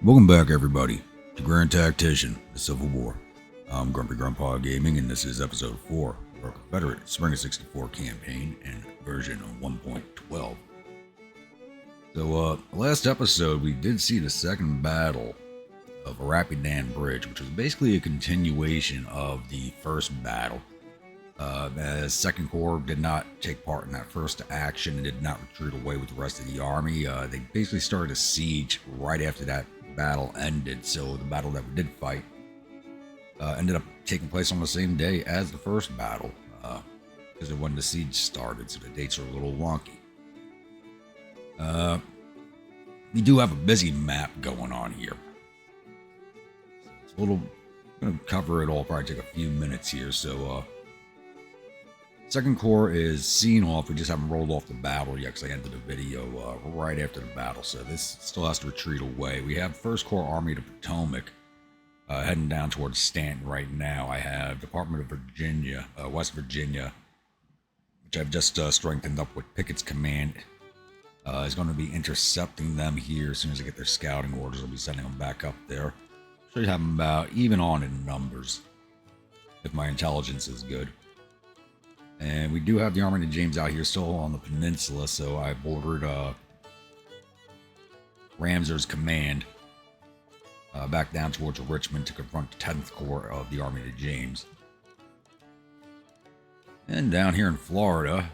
Welcome back, everybody, to Grand Tactician, the Civil War. I'm Grumpy Grandpa Gaming, and this is episode 4 of our Confederate Spring of 64 campaign and version 1.12. So, last episode, we did see the second battle of Rapidan Bridge, which was basically a continuation of the first battle. As Second Corps did not take part in that first action and did not retreat away with the rest of the army, they basically started a siege right after that battle ended. So the battle that we did fight ended up taking place on the same day as the first battle, because of when the siege started, so the dates are a little wonky. We do have a busy map going on here. So it's a little, I'm going to cover it all, probably take a few minutes here. So, Second Corps is seen off. We just haven't rolled off the battle yet because I ended the video right after the battle. So this still has to retreat away. We have First Corps Army to Potomac heading down towards Stanton right now. I have Department of Virginia, West Virginia, which I've just strengthened up with Pickett's command. Is going to be intercepting them here as soon as they get their scouting orders. I'll be sending them back up there. Should have them about even on in numbers if my intelligence is good. And we do have the Army of James out here still on the peninsula, so I've ordered Ramser's command back down towards Richmond to confront the 10th Corps of the Army of James. And down here in Florida,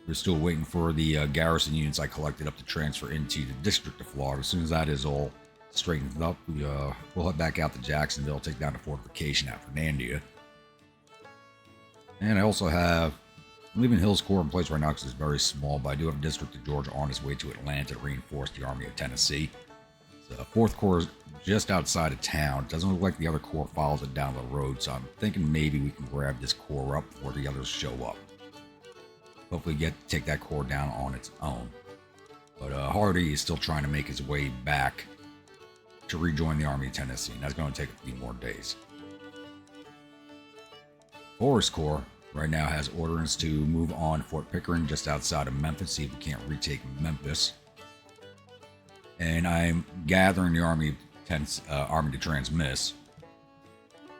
we're still waiting for the garrison units I collected up to transfer into the District of Florida. As soon as that is all straightened up, we'll head back out to Jacksonville, take down the fortification at Fernandina. And I also have, I'm leaving Hill's Corps in place right now because it's very small, but I do have a District of Georgia on its way to Atlanta to reinforce the Army of Tennessee. The 4th Corps is just outside of town. It doesn't look like the other Corps follows it down the road, so I'm thinking maybe we can grab this Corps up before the others show up. Hopefully take that Corps down on its own. But Hardy is still trying to make his way back to rejoin the Army of Tennessee, and that's going to take a few more days. Forest Corps right now has orders to move on to Fort Pickering just outside of Memphis, see if we can't retake Memphis. And I'm gathering the Army to transmiss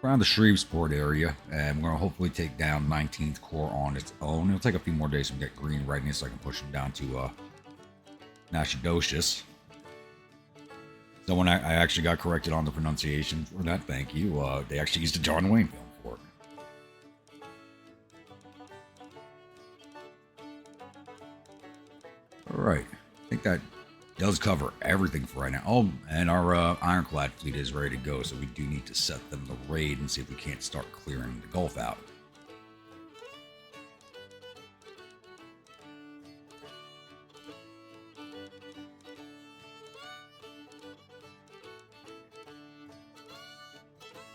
around the Shreveport area, and we're going to hopefully take down 19th Corps on its own. It'll take a few more days to get green readiness so I can push them down to Nacogdoches. So when I actually got corrected on the pronunciation for that, thank you. They actually used a John Wayne film for it. Alright, I think that does cover everything for right now. Oh, and our ironclad fleet is ready to go, so we do need to set them the raid and see if we can't start clearing the Gulf out.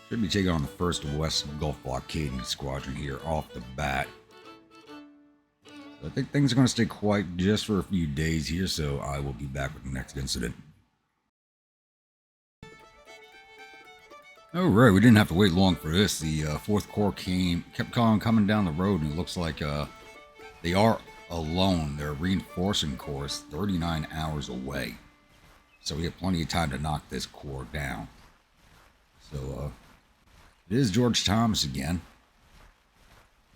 Should be taking on the 1st West Gulf Blockading Squadron here off the bat. I think things are going to stay quiet just for a few days here, so I will be back with the next incident. Alright, we didn't have to wait long for this. The 4th Corps kept coming down the road, and it looks like they are alone. Their reinforcing corps is 39 hours away. So we have plenty of time to knock this corps down. So, it is George Thomas again.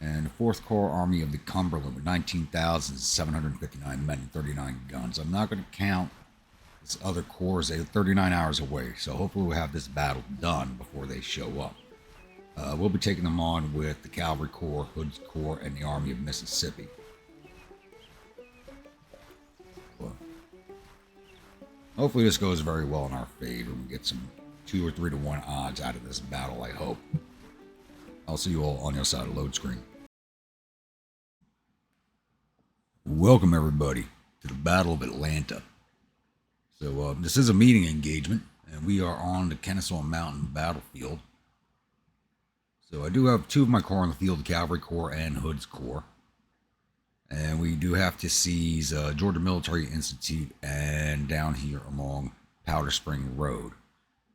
And the 4th Corps Army of the Cumberland with 19,759 men and 39 guns. I'm not going to count this other corps. They're 39 hours away, so hopefully we'll have this battle done before they show up. We'll be taking them on with the Cavalry Corps, Hood's Corps, and the Army of Mississippi. Well, hopefully this goes very well in our favor. We get some 2 or 3 to 1 odds out of this battle, I hope. I'll see you all on the other side of the load screen. Welcome, everybody, to the Battle of Atlanta. So, this is a meeting engagement, and we are on the Kennesaw Mountain battlefield. So, I do have 2 of my corps on the field, the Cavalry Corps and Hood's Corps. And we do have to seize Georgia Military Institute and down here along Powder Spring Road.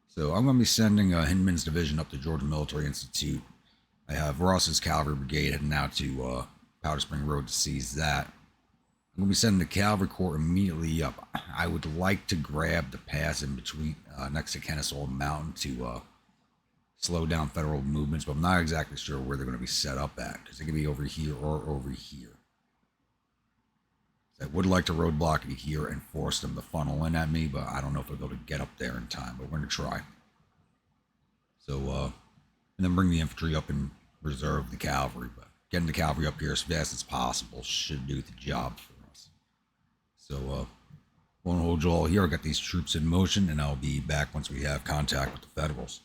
So, I'm going to be sending Hindman's division up to Georgia Military Institute. I have Ross's Cavalry Brigade heading out to Powder Spring Road to seize that. I'm going to be sending the Cavalry Corps immediately up. I would like to grab the pass in between, next to Kennesaw Mountain to slow down Federal movements, but I'm not exactly sure where they're going to be set up at, because they can be over here or over here. I would like to roadblock it here and force them to funnel in at me, but I don't know if they'll be able to get up there in time, but we're going to try. So, and then bring the infantry up and reserve the cavalry, but getting the cavalry up here as fast as possible should do the job for us. So, won't hold you all here. I'll get these troops in motion, and I'll be back once we have contact with the Federals.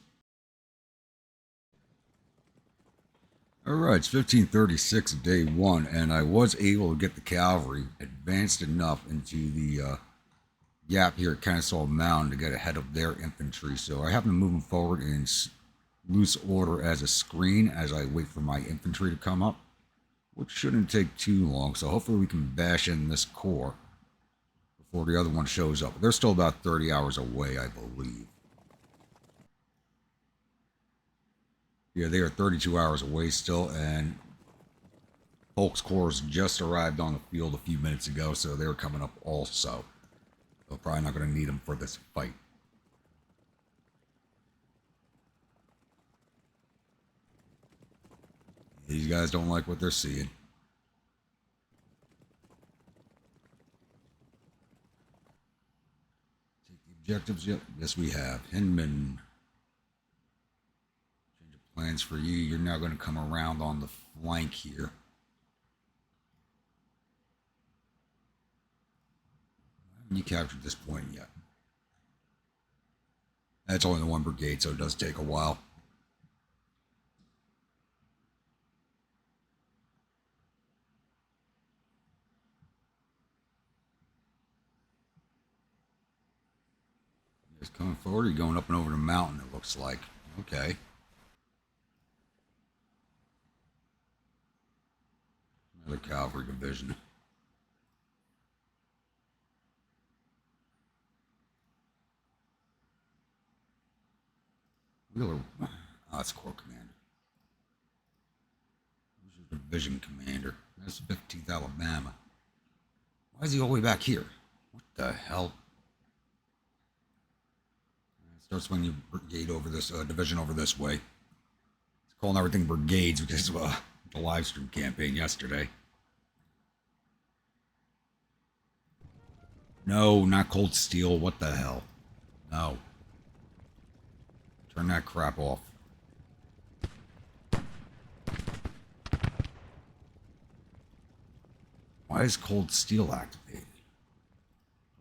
Alright, it's 1536 day one, and I was able to get the cavalry advanced enough into the gap here at Kennesaw Mountain to get ahead of their infantry. So I happen to move them forward in loose order as a screen as I wait for my infantry to come up, which shouldn't take too long. So hopefully we can bash in this corps before the other one shows up. They're still about 30 hours away, I believe. Yeah, they are 32 hours away still, and Polk's Corps just arrived on the field a few minutes ago, so they're coming up also. So probably not going to need them for this fight. These guys don't like what they're seeing. Take the objectives yet? Yes, we have. Hinman. Plans for you. You're now going to come around on the flank here. Haven't you captured this point yet? That's only the one brigade, so it does take a while. Just coming forward, you're going up and over the mountain, it looks like. Okay. Another cavalry division. Wheeler. Oh, that's Corps Commander. Who's your division commander? That's 15th Alabama. Why is he all the way back here? What the hell? Start swinging your brigade over this division over this way. It's calling everything brigades because of the live stream campaign yesterday. No, not cold steel. What the hell? No. Turn that crap off. Why is cold steel activated?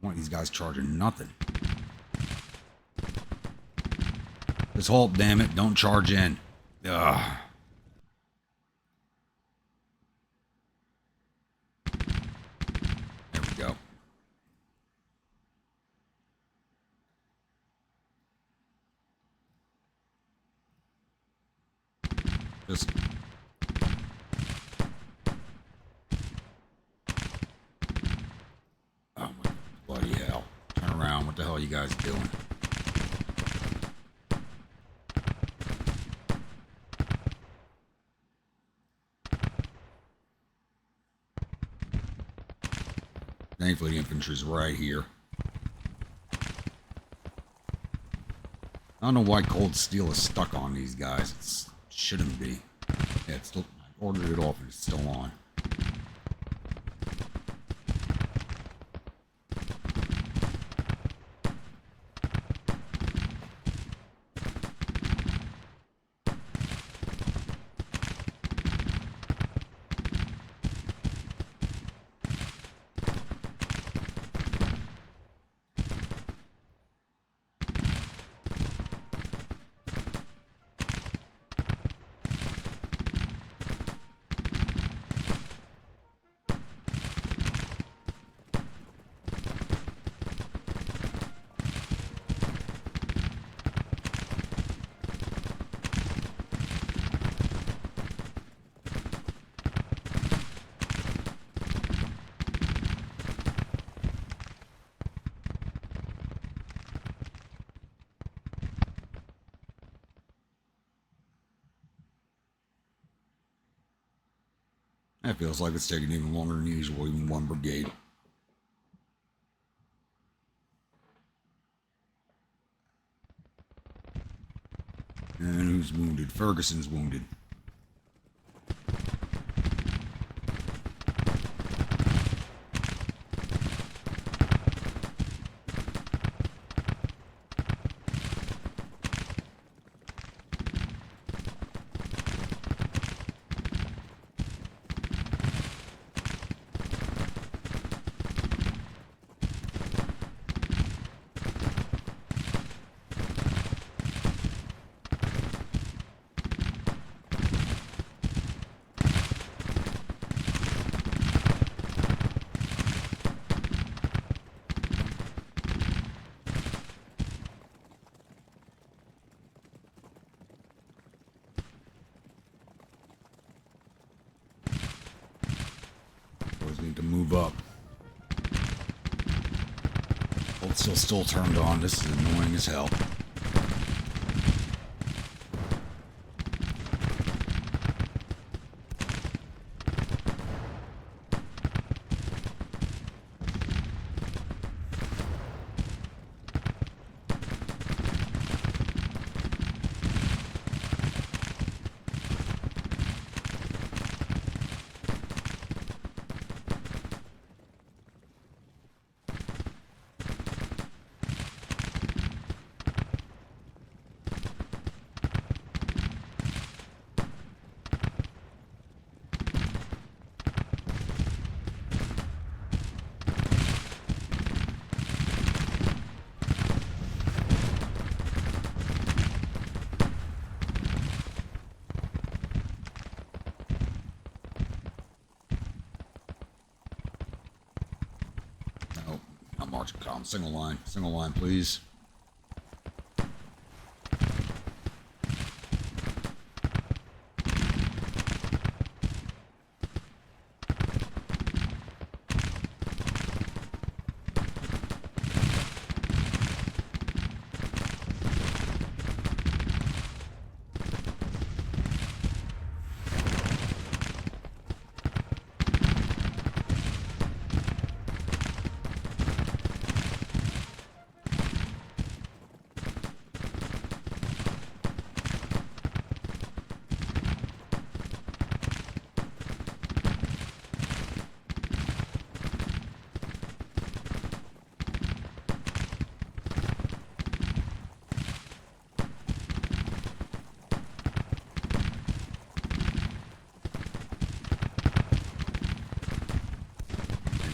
I want these guys charging nothing. Just halt, damn it. Don't charge in. Ugh. There we go. Just... oh, my bloody hell. Turn around. What the hell are you guys doing? Thankfully, the infantry's right here. I don't know why cold steel is stuck on these guys. It shouldn't be. Yeah, it's still... I ordered it off and it's still on. That feels like it's taking even longer than usual, even one brigade. And who's wounded? Ferguson's wounded. Need to move up. Oh, it's still turned on. This is annoying as hell. Marching column, single line, please.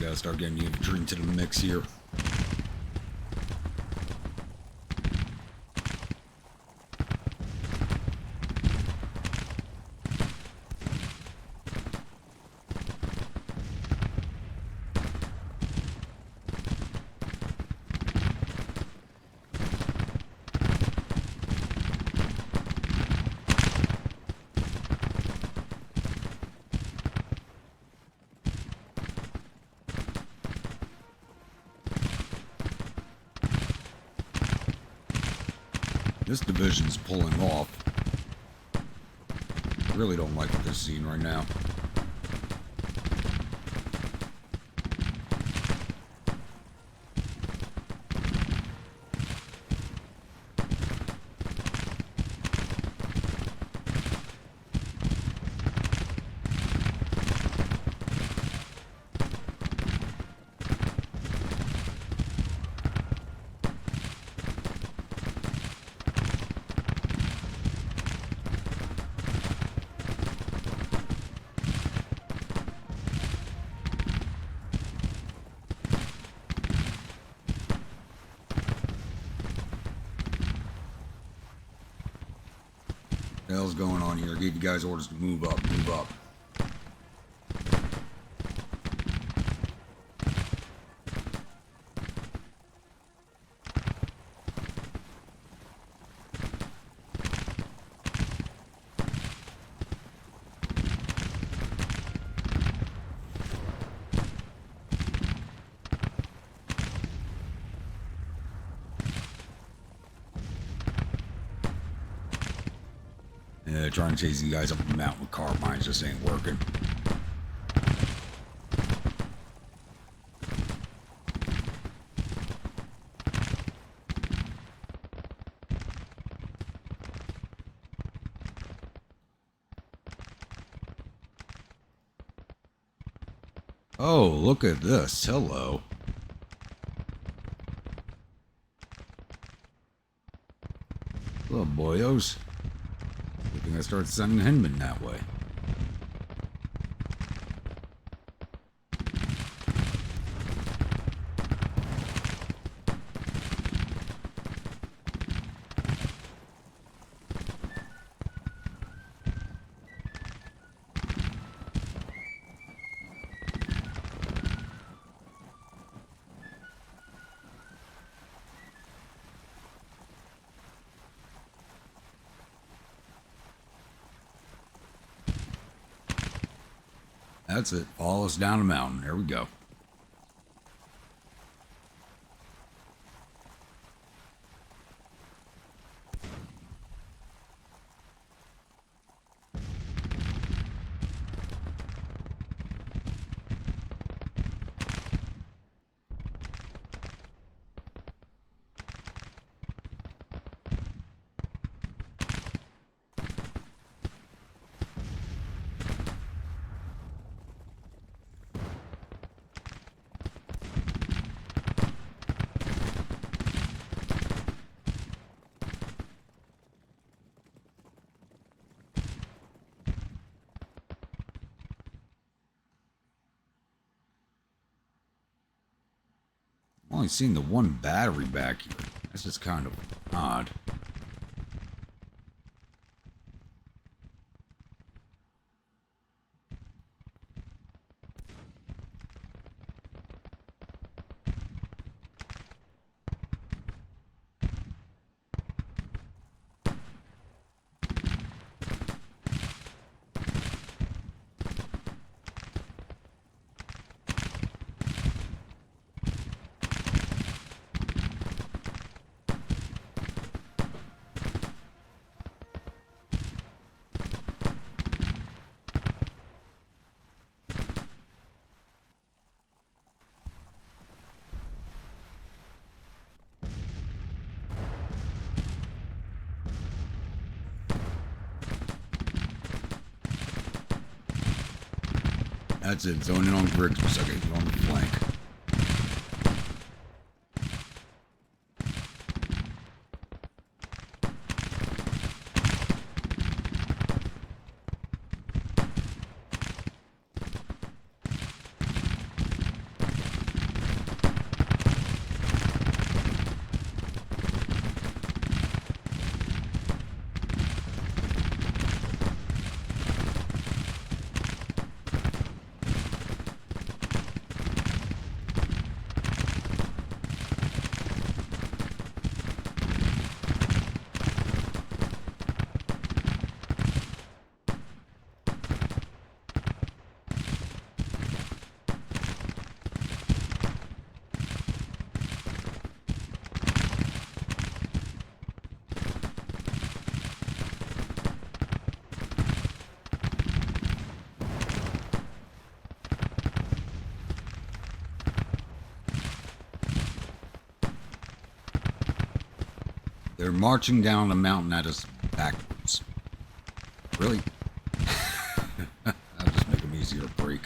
Gotta start getting the infantry into the mix here. This division's pulling off. Really don't like what they're seeing right now. What the hell's going on here? I gave you guys orders to move up, move up. Trying to chase you guys up the mountain with carbines just ain't working. Oh, look at this. Hello. Hello, boyos. I think I start sending Hinman that way. That's it. Follow us down the mountain. There we go. I've only seen the one battery back here. That's just kind of odd. That's it. Zoning on Griggs for a second. He's on the flank. They're marching down the mountain at us backwards. Really? I'll just make them easier to break.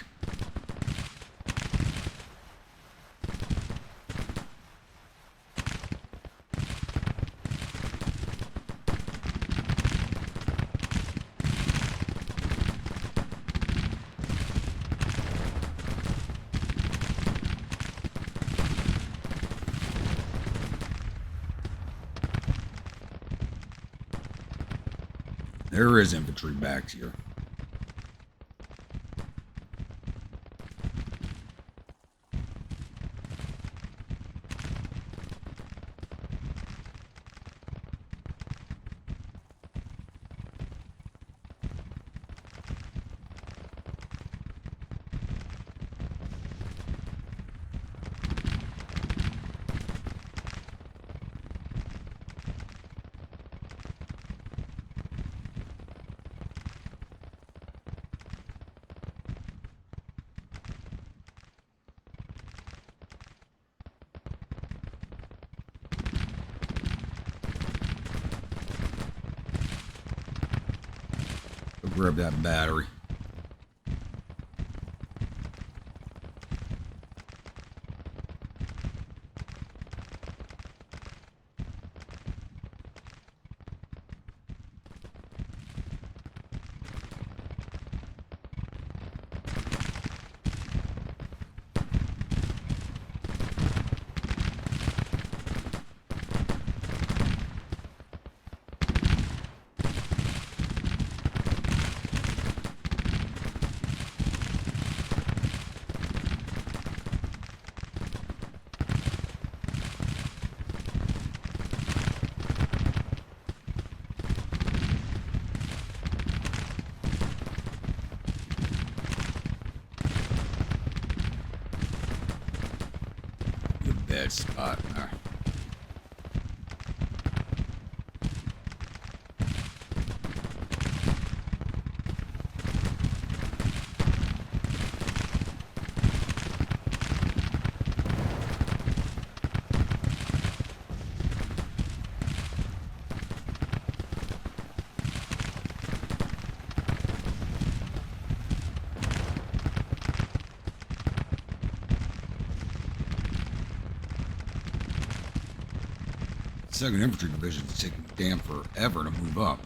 There is infantry back here. Go grab that battery. dead spot. Second Infantry Division is taking damn forever to move up.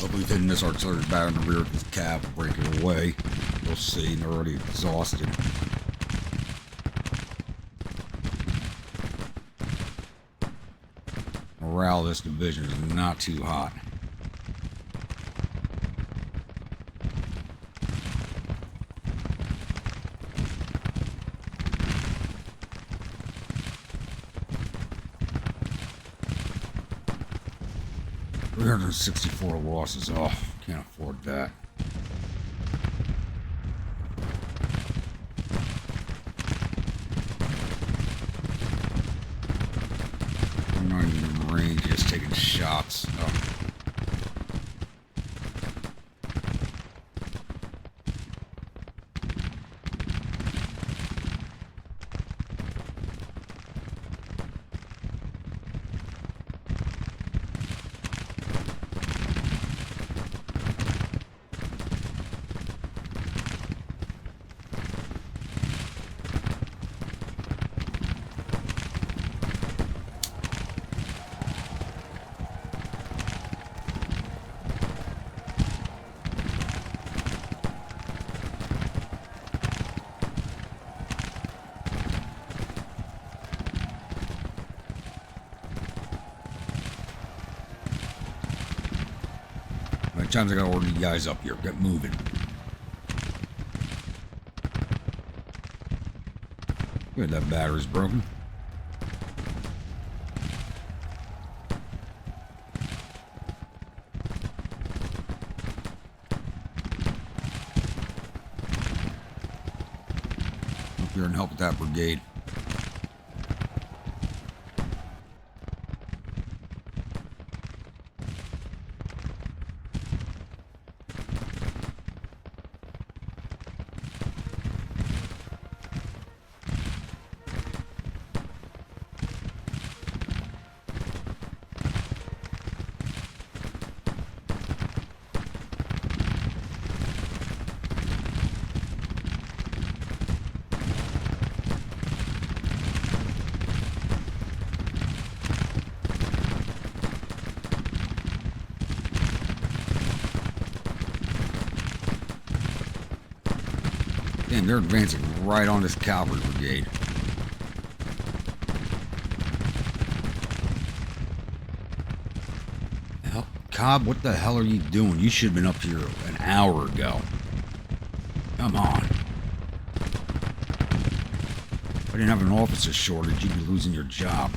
Hopefully hitting this artillery battery in the rear of his cab will break it away. We'll see. They're already exhausted. Morale of this division is not too hot. $364 losses. Oh, can't afford that. I'm not even in range, just taking shots. Oh. Times I gotta order you guys up here. Get moving. Good, that battery's broken. Up here and help with that brigade. Damn, they're advancing right on this cavalry brigade. Hell, Cobb, what the hell are you doing? You should have been up here an hour ago. Come on. If I didn't have an officer shortage, you'd be losing your job.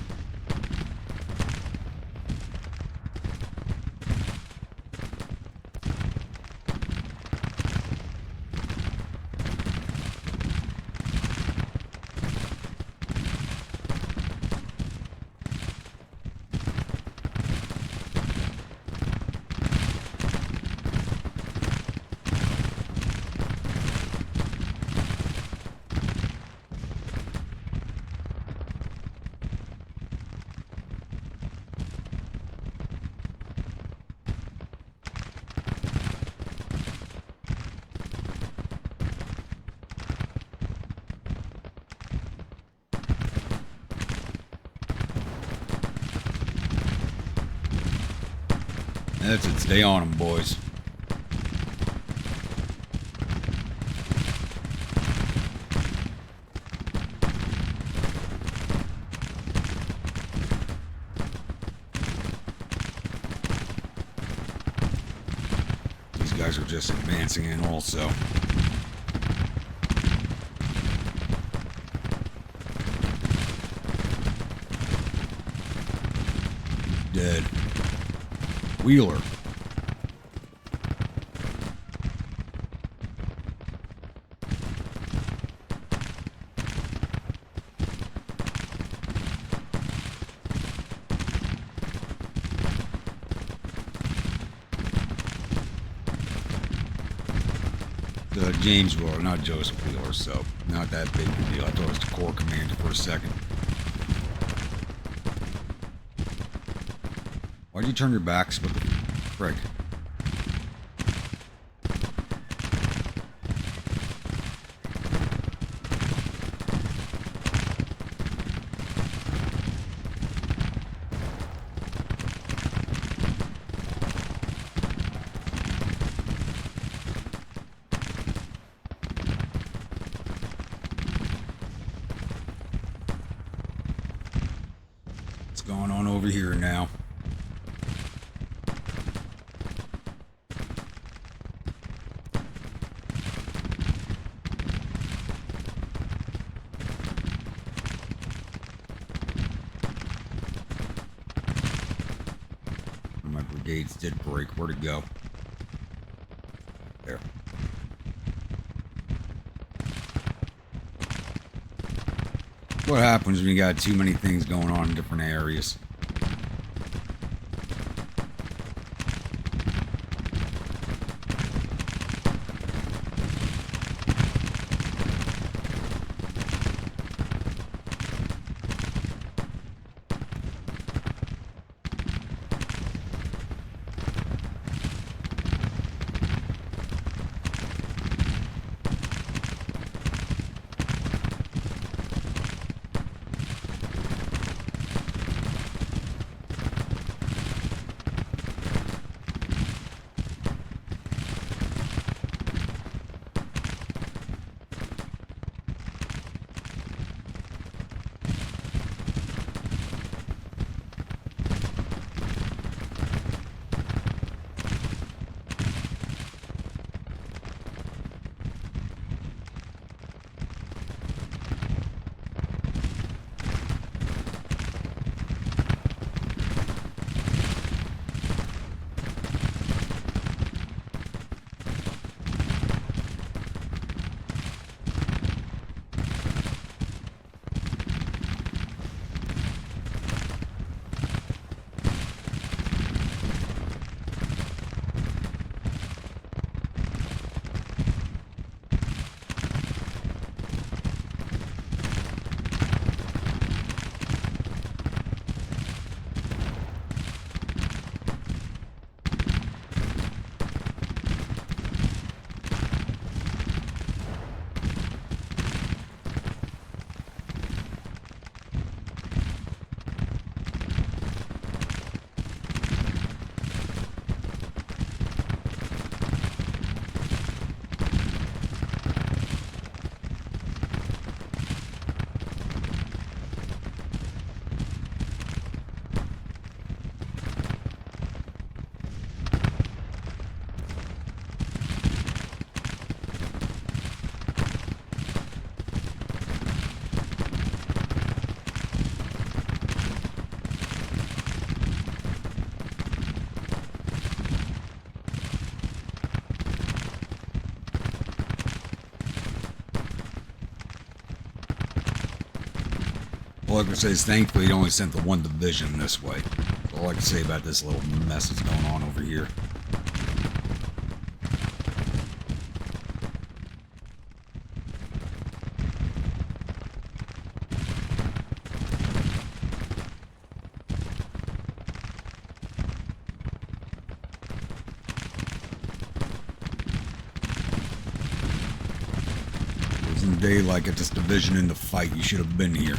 That's it. Stay on them, boys. These guys are just advancing in also. Dead. Wheeler. James Wheeler, not Joseph Wheeler, so not that big of a deal. I thought it was the Corps Commander for a second. Why'd you turn your backs? What the frick? What's going on over here now? My brigades did break. Where'd it go? There. What happens when you got too many things going on in different areas? All I can say is thankfully he only sent the one division this way. That's all I can say about this little mess that's going on over here. It was in daylight, get this division in the fight. You should have been here.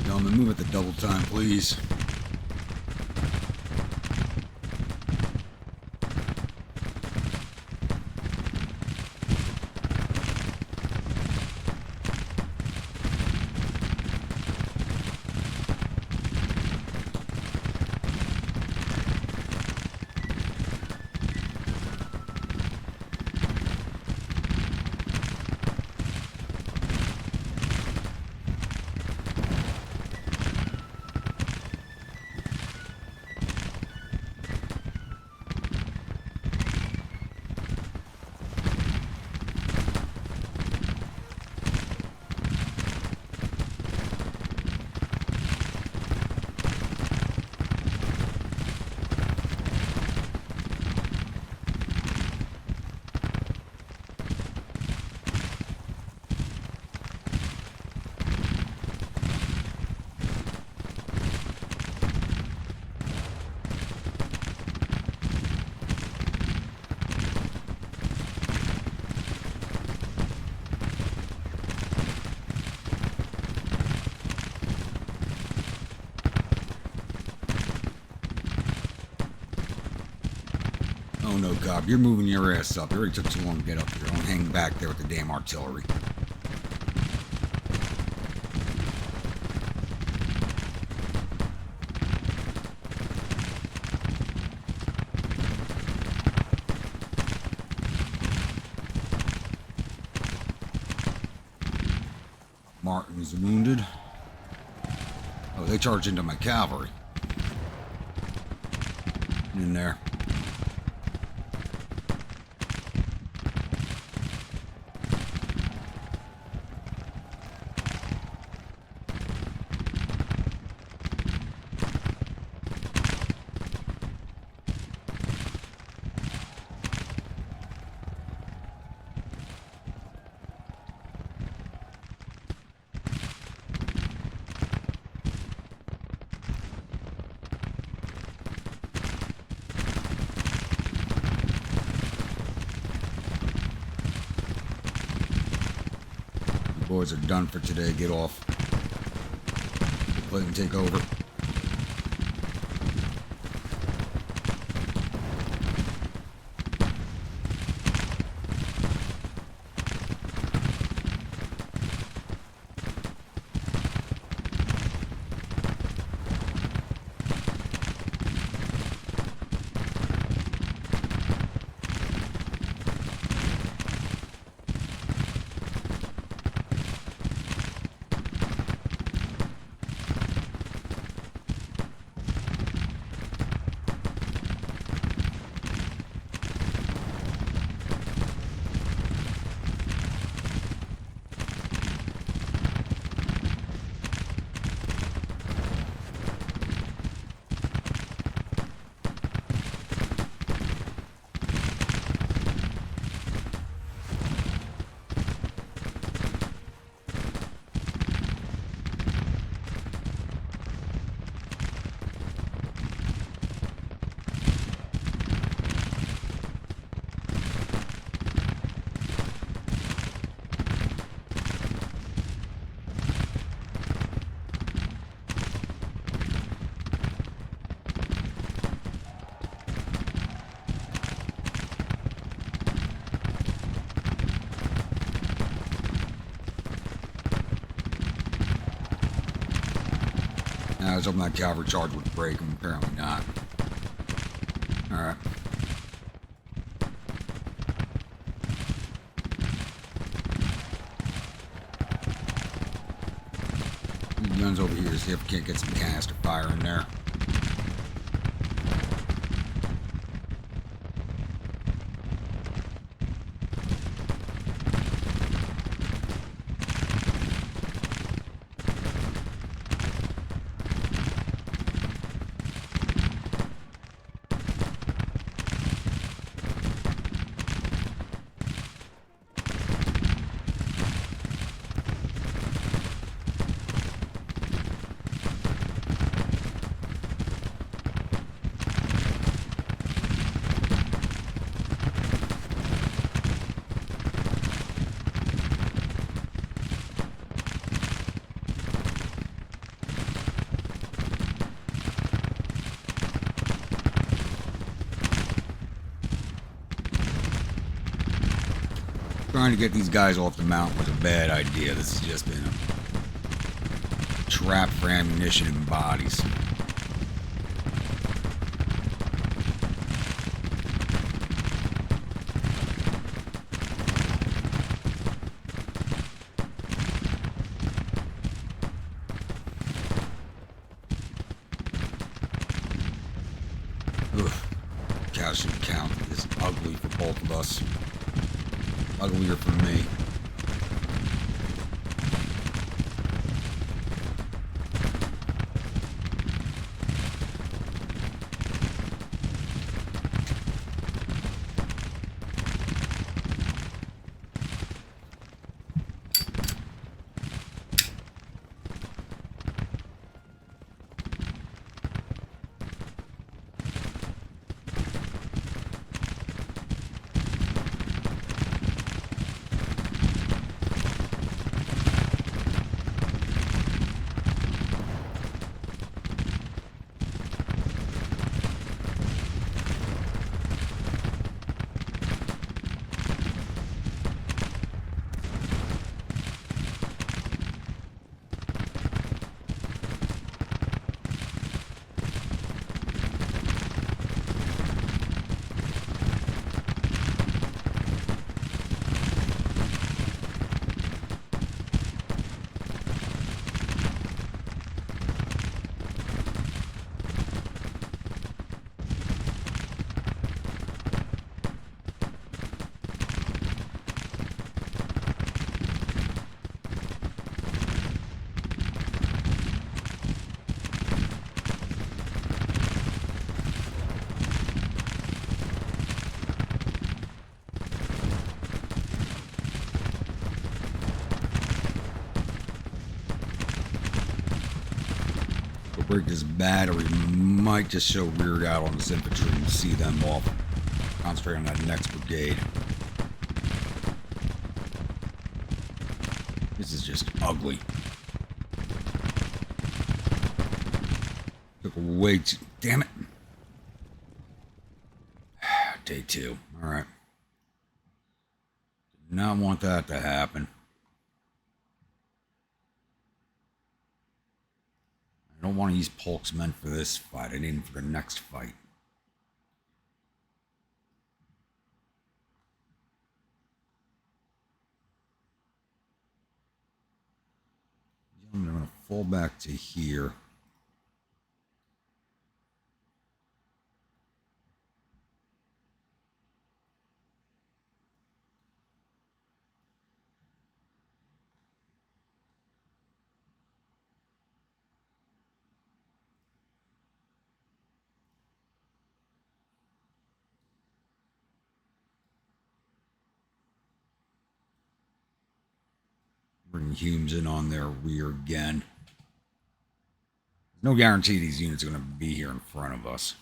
Gentlemen, move at the double time, please. Oh no, Cobb, you're moving your ass up. It already took too long to get up here. Don't hang back there with the damn artillery. Martin's wounded. Oh, they charged into my cavalry. In there. Boys are done for today. Get off. Let them take over. I was hoping that cavalry charge would break him. Apparently not. Alright. Guns over here to see if we can't get some canister fire in there. Trying to get these guys off the mountain was a bad idea. This has just been a trap for ammunition and bodies. Should count. It's ugly for both of us. Uglier for me. Break this battery, might just show reared out on this infantry and see them off. Concentrate on that next brigade. This is just ugly. Took way too... Damn it. Day 2. Alright. Did not want that to happen. I don't want to use Polk's men for this fight. I need them for the next fight. I'm going to fall back to here. Bring Humes in on their rear again. There's no guarantee these units are going to be here in front of us.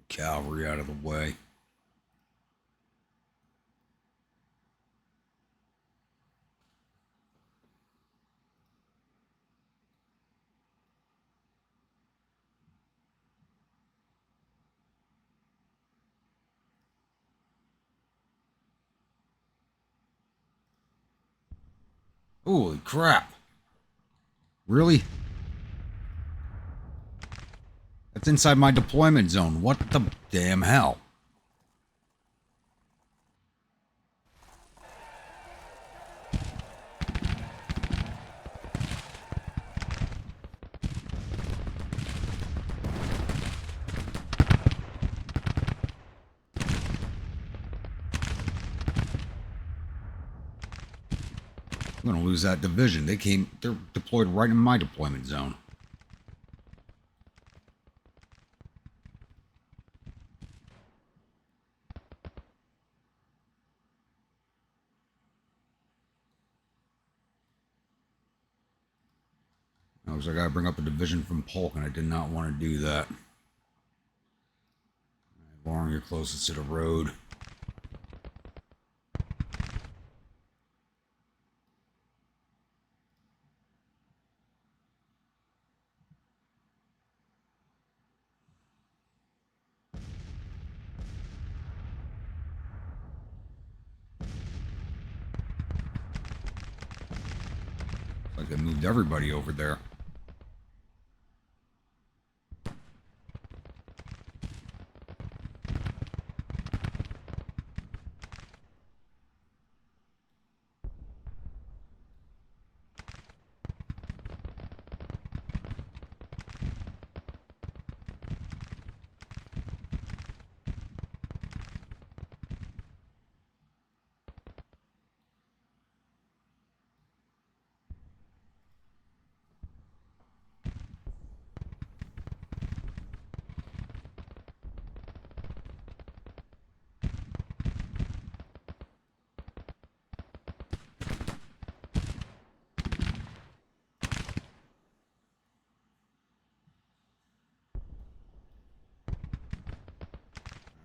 Cavalry out of the way. Holy crap. Really? That's inside my deployment zone. What the damn hell? I'm gonna lose that division. They're deployed right in my deployment zone. Looks like I gotta bring up a division from Polk, and I did not want to do that. Warren, you're closest to the road. Like they moved everybody over there.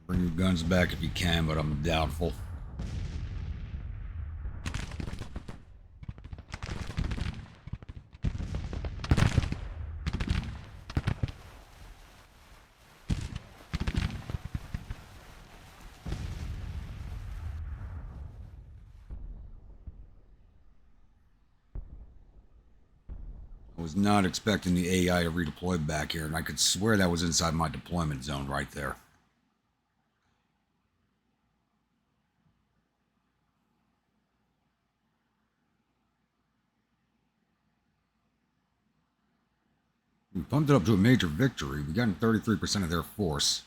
Bring your guns back if you can, but I'm doubtful. I was not expecting the AI to redeploy back here, and I could swear that was inside my deployment zone right there. We pumped it up to a major victory. We got 33% of their force.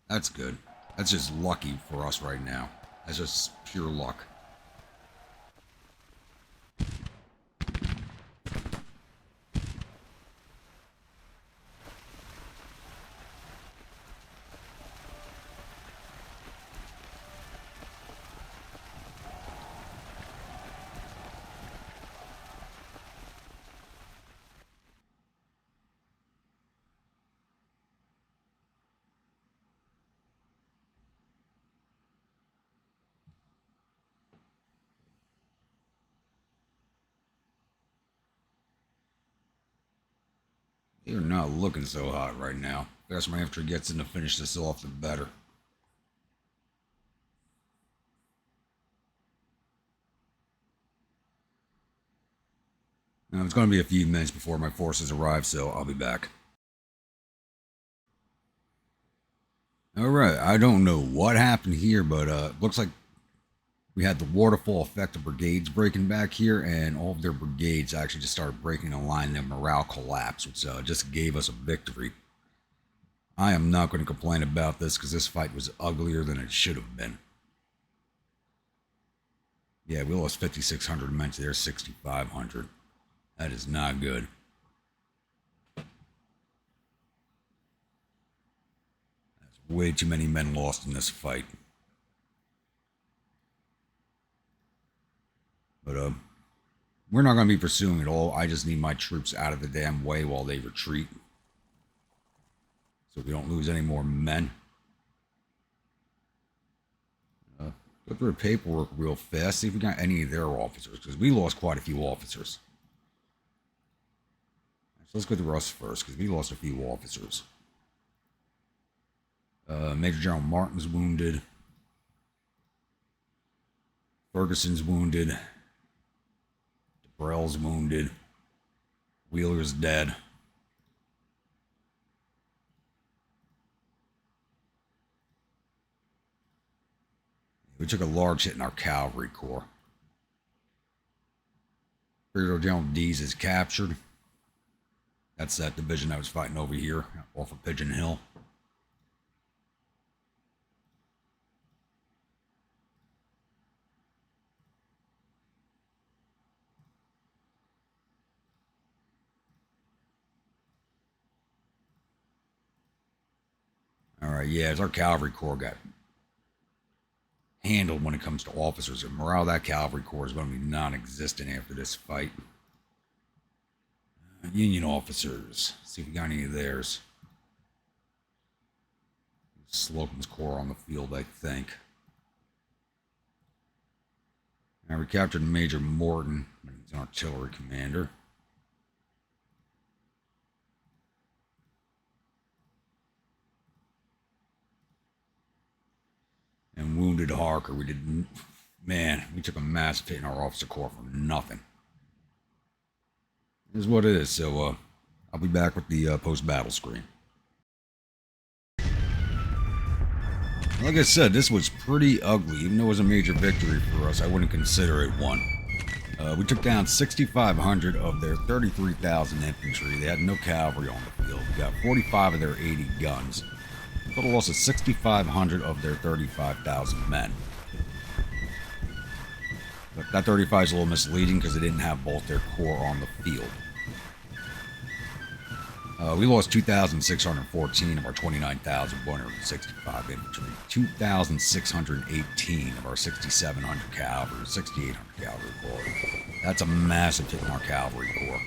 That's good. That's just lucky for us right now. That's just pure luck. They're not looking so hot right now. The faster my infantry gets in to finish this off, the better. Now, it's going to be a few minutes before my forces arrive, so I'll be back. Alright, I don't know what happened here, but looks like we had the waterfall effect of brigades breaking back here, and all of their brigades actually just started breaking in line, and their morale collapsed, which just gave us a victory. I am not going to complain about this, because this fight was uglier than it should have been. Yeah, we lost 5,600 men to their 6,500. That is not good. That's way too many men lost in this fight. But, we're not going to be pursuing it all. I just need my troops out of the damn way while they retreat, so we don't lose any more men. Go through the paperwork real fast, see if we got any of their officers, because we lost quite a few officers. So let's go through us first, because we lost a few officers. Major General Martin's wounded. Ferguson's wounded. DeBrell's wounded. Wheeler's dead. We took a large hit in our cavalry corps. Brigadier General Dees is captured. That's that division that was fighting over here off of Pigeon Hill. All right, yeah, as our cavalry corps got handled when it comes to officers, and morale of that cavalry corps is going to be non-existent after this fight. Union officers. See if we got any of theirs. Slocum's corps on the field, I think. Now we captured Major Morton. He's an artillery commander. And wounded Harker. We didn't. Man, we took a massive hit in our officer corps for nothing. This is what it is. So I'll be back with the post-battle screen. Like I said, this was pretty ugly. Even though it was a major victory for us, I wouldn't consider it one. We took down 6,500 of their 33,000 infantry. They had no cavalry on the field. We got 45 of their 80 guns. Total loss of 6,500 of their 35,000 men. But that 35 is a little misleading because they didn't have both their corps on the field. We lost 2,614 of our 29,165 infantry, 2,618 of our 6,700 cavalry, 6,800 cavalry corps. That's a massive hit in our cavalry corps.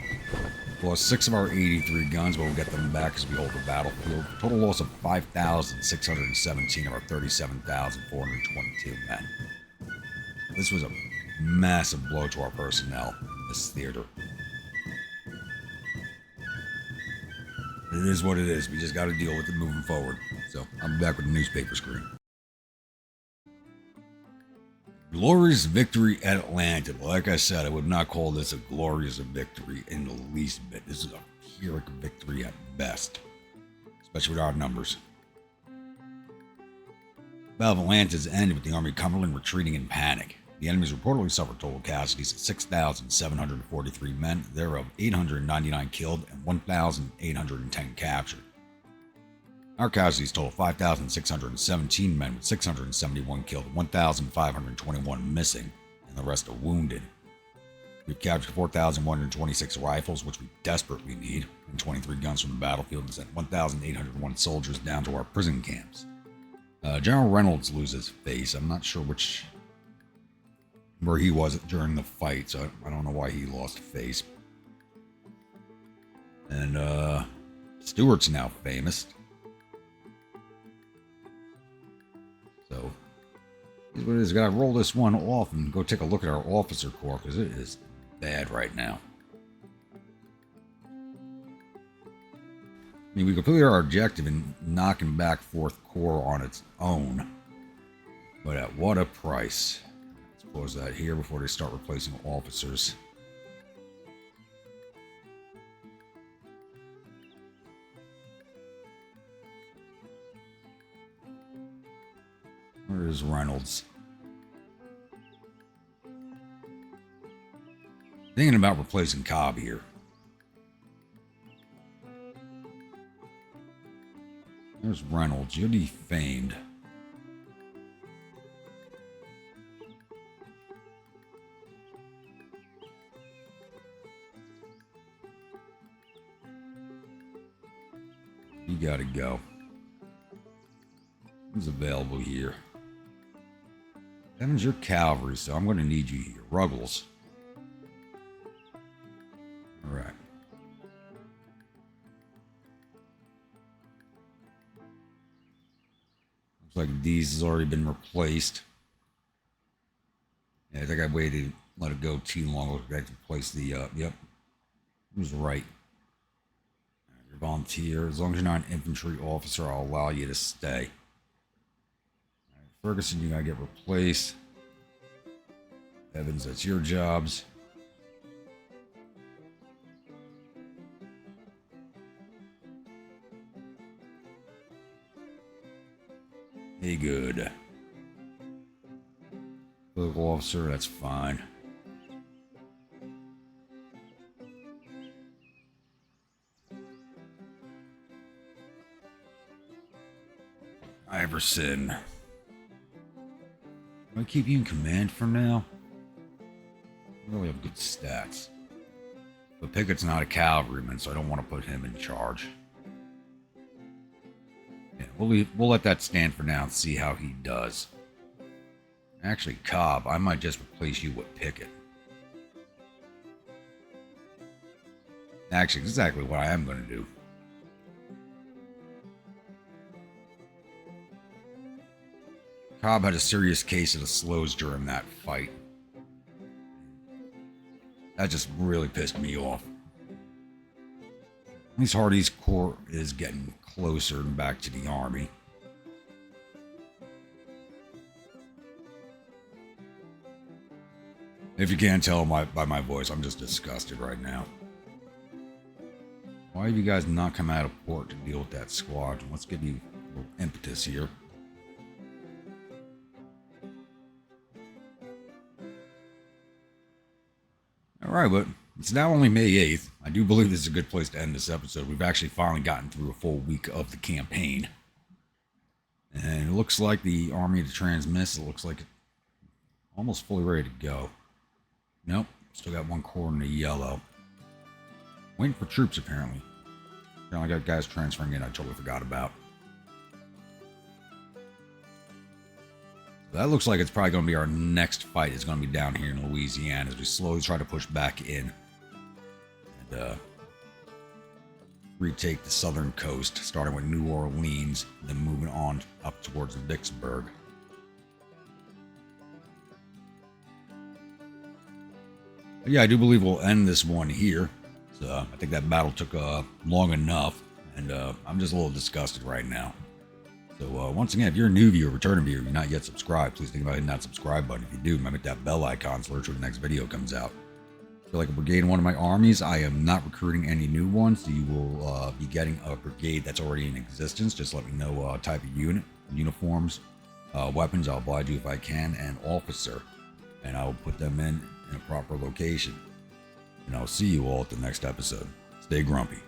We lost 6 of our 83 guns, but we'll get them back as we hold the battlefield. Total loss of 5,617 of our 37,422 men. This was a massive blow to our personnel in this theater. It is what it is. We just got to deal with it moving forward. So I'll be back with the newspaper screen. Glorious victory at Atlanta. Like I said, I would not call this a glorious victory in the least bit. This is a Pyrrhic victory at best, especially with our numbers. Battle of Atlanta's ended with the Army of Cumberland retreating in panic. The enemies reportedly suffered total casualties of 6,743 men, thereof 899 killed and 1,810 captured. Our casualties total 5,617 men, with 671 killed, 1,521 missing, and the rest are wounded. We've captured 4,126 rifles, which we desperately need, and 23 guns from the battlefield, and sent 1,801 soldiers down to our prison camps. General Reynolds loses face. I'm not sure where he was during the fight, so I don't know why he lost face. And Stewart's now famous. So, here's what it is. Gotta roll this one off and go take a look at our officer corps, because it is bad right now. I mean, we completed our objective in knocking back 4th Corps on its own. But at what a price. Let's close that here before they start replacing officers. Where is Reynolds? Thinking about replacing Cobb here. There's Reynolds. You're defamed. You gotta go. Who's available here? Evan's your cavalry, so I'm gonna need you here. Ruggles. Alright. Looks like these has already been replaced. Yeah, I think I waited, let it go too long. I had to replace the, yep. Who's right? You're a volunteer. As long as you're not an infantry officer, I'll allow you to stay. Right, Ferguson, you gotta get replaced. Evans, that's your jobs. Hey, good. Political officer, that's fine. Iverson. Do I keep you in command for now? I really have good stats. But Pickett's not a cavalryman, so I don't want to put him in charge. Yeah, we'll let that stand for now and see how he does. Actually, Cobb, I might just replace you with Pickett. Actually, exactly what I am going to do. Cobb had a serious case of the slows during that fight. That just really pissed me off. At least Hardy's corps is getting closer and back to the army. If you can't tell by my voice, I'm just disgusted right now. Why have you guys not come out of port to deal with that squad? Let's give you a little impetus here. Alright, but it's now only May 8th. I do believe this is a good place to end this episode. We've actually finally gotten through a full week of the campaign. And it looks like the army to transmiss, it looks like it's almost fully ready to go. Nope, still got one corps in the yellow. Waiting for troops, apparently. I got guys transferring in I totally forgot about. That looks like it's probably going to be our next fight. It's going to be down here in Louisiana as we slowly try to push back in. And retake the southern coast, starting with New Orleans, then moving on up towards Vicksburg. But yeah, I do believe we'll end this one here. So I think that battle took long enough, and I'm just a little disgusted right now. So once again, if you're a new viewer, returning viewer, you're not yet subscribed, please think about hitting that subscribe button. If you do, remember that bell icon so alert when the next video comes out. If you feel like a brigade in one of my armies, I am not recruiting any new ones, so you will be getting a brigade that's already in existence. Just let me know type of unit, uniforms, weapons, I'll oblige you if I can, and officer. And I will put them in a proper location. And I'll see you all at the next episode. Stay grumpy.